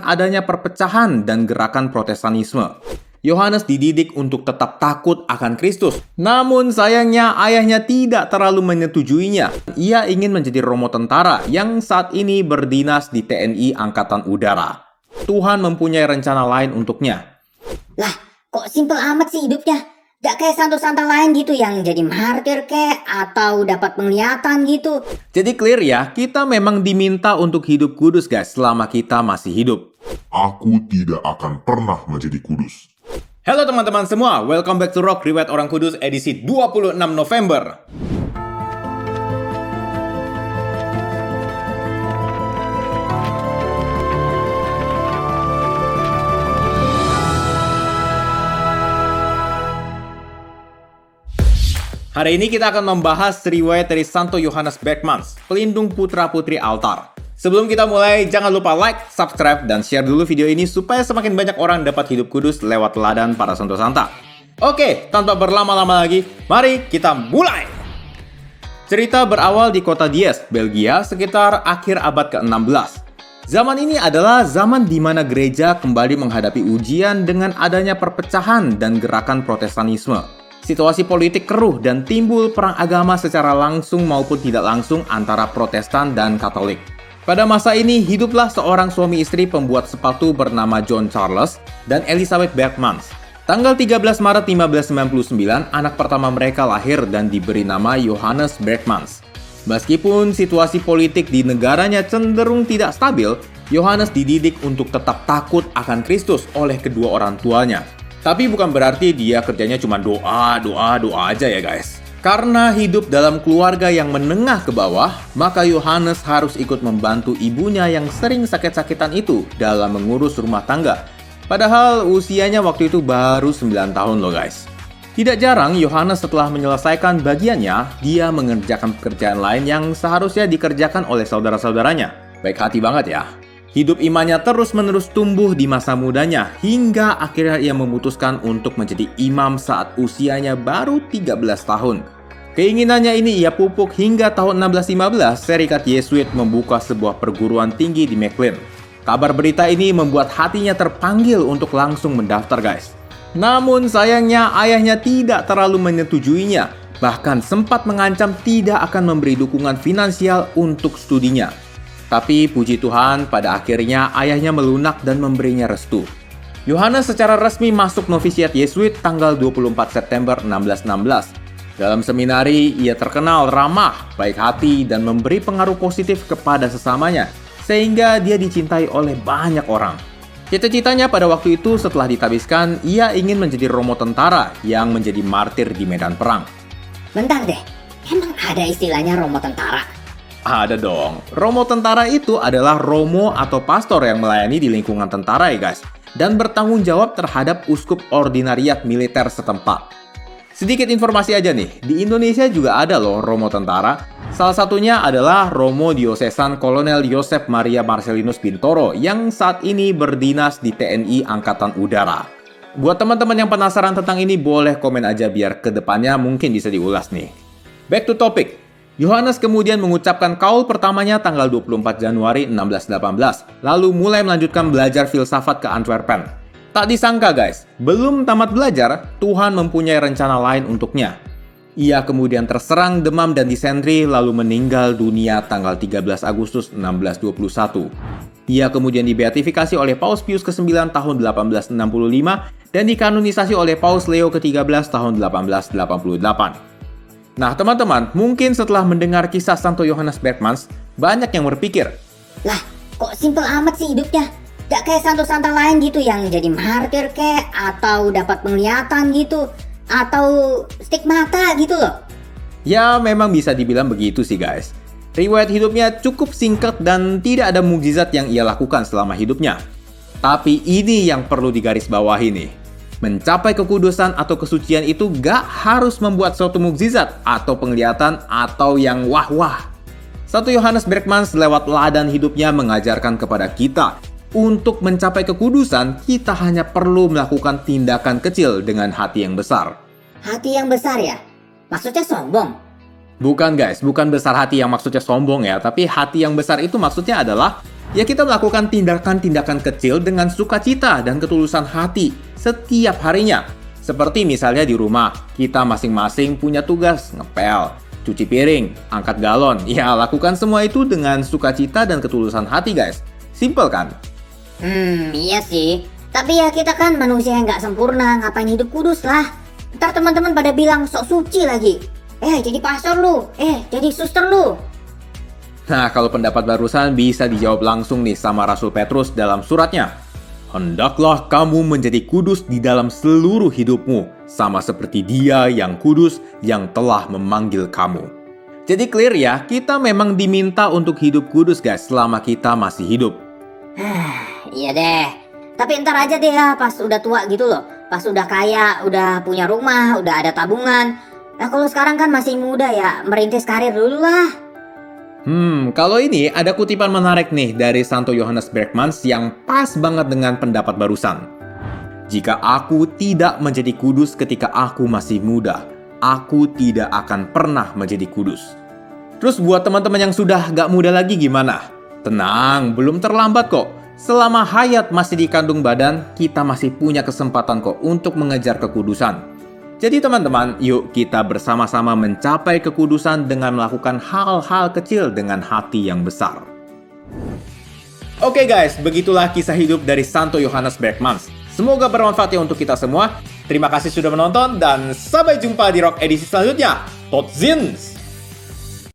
dengan adanya perpecahan dan gerakan Protestanisme. Yohanes dididik untuk tetap takut akan Kristus. Namun sayangnya ayahnya tidak terlalu menyetujuinya. Ia ingin menjadi romo tentara yang saat ini berdinas di TNI Angkatan Udara. Tuhan mempunyai rencana lain untuknya. Lah, kok simpel amat sih hidupnya? Gak kayak santo-santo lain gitu yang jadi martir kek atau dapat penglihatan gitu. Jadi clear ya, kita memang diminta untuk hidup kudus guys selama kita masih hidup. Aku tidak akan pernah menjadi kudus. Halo teman-teman semua, welcome back to Rock Riwayat Orang Kudus edisi 26 November. Hari ini kita akan membahas riwayat dari Santo Johannes Beckmans, pelindung putra-putri altar. Sebelum kita mulai, jangan lupa like, subscribe, dan share dulu video ini supaya semakin banyak orang dapat hidup kudus lewat teladan para Santo Santa. Oke, tanpa berlama-lama lagi, mari kita mulai! Cerita berawal di kota Diez, Belgia, sekitar akhir abad ke-16. Zaman ini adalah zaman di mana gereja kembali menghadapi ujian dengan adanya perpecahan dan gerakan Protestanisme. Situasi politik keruh dan timbul perang agama secara langsung maupun tidak langsung antara Protestan dan Katolik. Pada masa ini, hiduplah seorang suami istri pembuat sepatu bernama John Charles dan Elizabeth Beckmans. Tanggal 13 Maret 1599, anak pertama mereka lahir dan diberi nama Johannes Beckmans. Meskipun situasi politik di negaranya cenderung tidak stabil, Yohanes dididik untuk tetap takut akan Kristus oleh kedua orang tuanya. Tapi bukan berarti dia kerjanya cuma doa aja ya guys. Karena hidup dalam keluarga yang menengah ke bawah, maka Yohanes harus ikut membantu ibunya yang sering sakit-sakitan itu dalam mengurus rumah tangga. Padahal usianya waktu itu baru 9 tahun loh guys. Tidak jarang Yohanes setelah menyelesaikan bagiannya, dia mengerjakan pekerjaan lain yang seharusnya dikerjakan oleh saudara-saudaranya. Baik hati banget ya. Hidup imannya terus-menerus tumbuh di masa mudanya, hingga akhirnya ia memutuskan untuk menjadi imam saat usianya baru 13 tahun. Keinginannya ini ia pupuk hingga tahun 1615, Serikat Yesuit membuka sebuah perguruan tinggi di McLean. Kabar berita ini membuat hatinya terpanggil untuk langsung mendaftar guys. Namun sayangnya ayahnya tidak terlalu menyetujuinya, bahkan sempat mengancam tidak akan memberi dukungan finansial untuk studinya. Tapi puji Tuhan, pada akhirnya ayahnya melunak dan memberinya restu. Yohanes secara resmi masuk novisiat Yesuit tanggal 24 September 1616. Dalam seminari, ia terkenal ramah, baik hati, dan memberi pengaruh positif kepada sesamanya, sehingga dia dicintai oleh banyak orang. Cita-citanya pada waktu itu setelah ditabiskan, ia ingin menjadi romo tentara yang menjadi martir di medan perang. Bentar deh, emang ada istilahnya romo tentara? Ada dong. Romo tentara itu adalah romo atau pastor yang melayani di lingkungan tentara ya guys, dan bertanggung jawab terhadap uskup ordinariat militer setempat. Sedikit informasi aja nih, di Indonesia juga ada loh romo tentara. Salah satunya adalah Romo Diosesan Kolonel Yosep Maria Marcelinus Bintoro yang saat ini berdinas di TNI Angkatan Udara. Buat teman-teman yang penasaran tentang ini, boleh komen aja biar kedepannya mungkin bisa diulas nih. Back to topic. Yohanes kemudian mengucapkan kaul pertamanya tanggal 24 Januari 1618, lalu mulai melanjutkan belajar filsafat ke Antwerpen. Tak disangka guys, belum tamat belajar, Tuhan mempunyai rencana lain untuknya. Ia kemudian terserang demam dan disentri lalu meninggal dunia tanggal 13 Agustus 1621. Ia kemudian dibeatifikasi oleh Paus Pius ke-9 tahun 1865 dan dikanonisasi oleh Paus Leo ke-13 tahun 1888. Nah teman-teman, mungkin setelah mendengar kisah Santo Johannes Beckmans, banyak yang berpikir, Lah, kok simpel amat sih hidupnya? Gak kayak santo-santo lain gitu yang jadi martir kek atau dapat penglihatan gitu, atau stigmata gitu loh. ya memang bisa dibilang begitu sih guys. Riwayat hidupnya cukup singkat dan tidak ada mukjizat yang ia lakukan selama hidupnya. Tapi ini yang perlu digarisbawahi nih. Mencapai kekudusan atau kesucian itu gak harus membuat suatu mukjizat atau penglihatan atau yang wah-wah. Santo Johannes Beckmans lewat teladan hidupnya mengajarkan kepada kita, untuk mencapai kekudusan, kita hanya perlu melakukan tindakan kecil dengan hati yang besar. Hati yang besar ya? Maksudnya sombong? Bukan guys, bukan besar hati yang maksudnya sombong ya, tapi hati yang besar itu maksudnya adalah Ya kita melakukan tindakan-tindakan kecil dengan sukacita dan ketulusan hati setiap harinya. Seperti misalnya di rumah, kita masing-masing punya tugas ngepel, cuci piring, angkat galon. Ya lakukan semua itu dengan sukacita dan ketulusan hati guys. Simple kan? Iya sih. Tapi ya kita kan manusia yang nggak sempurna, ngapain hidup kudus lah. Ntar teman-teman pada bilang sok suci lagi. Jadi pastor lu, jadi suster lu. Nah, kalau pendapat barusan bisa dijawab langsung nih sama Rasul Petrus dalam suratnya. Hendaklah kamu menjadi kudus di dalam seluruh hidupmu, sama seperti Dia yang kudus yang telah memanggil kamu. Jadi clear ya, kita memang diminta untuk hidup kudus guys selama kita masih hidup. Iya deh. Tapi ntar aja deh ya pas udah tua gitu loh. Pas udah kaya, udah punya rumah, udah ada tabungan. Nah kalau sekarang kan masih muda ya, merintis karir dulu lah. Kalau ini ada kutipan menarik nih dari Santo Johannes Bergmans yang pas banget dengan pendapat barusan. Jika aku tidak menjadi kudus ketika aku masih muda, aku tidak akan pernah menjadi kudus. Terus buat teman-teman yang sudah gak muda lagi gimana? Tenang, belum terlambat kok. Selama hayat masih di kandung badan, kita masih punya kesempatan kok untuk mengejar kekudusan. Jadi teman-teman, yuk kita bersama-sama mencapai kekudusan dengan melakukan hal-hal kecil dengan hati yang besar. Oke guys, begitulah kisah hidup dari Santo Johannes Bergmans. Semoga bermanfaat ya untuk kita semua. Terima kasih sudah menonton dan sampai jumpa di Rock edisi selanjutnya. Tot ziens!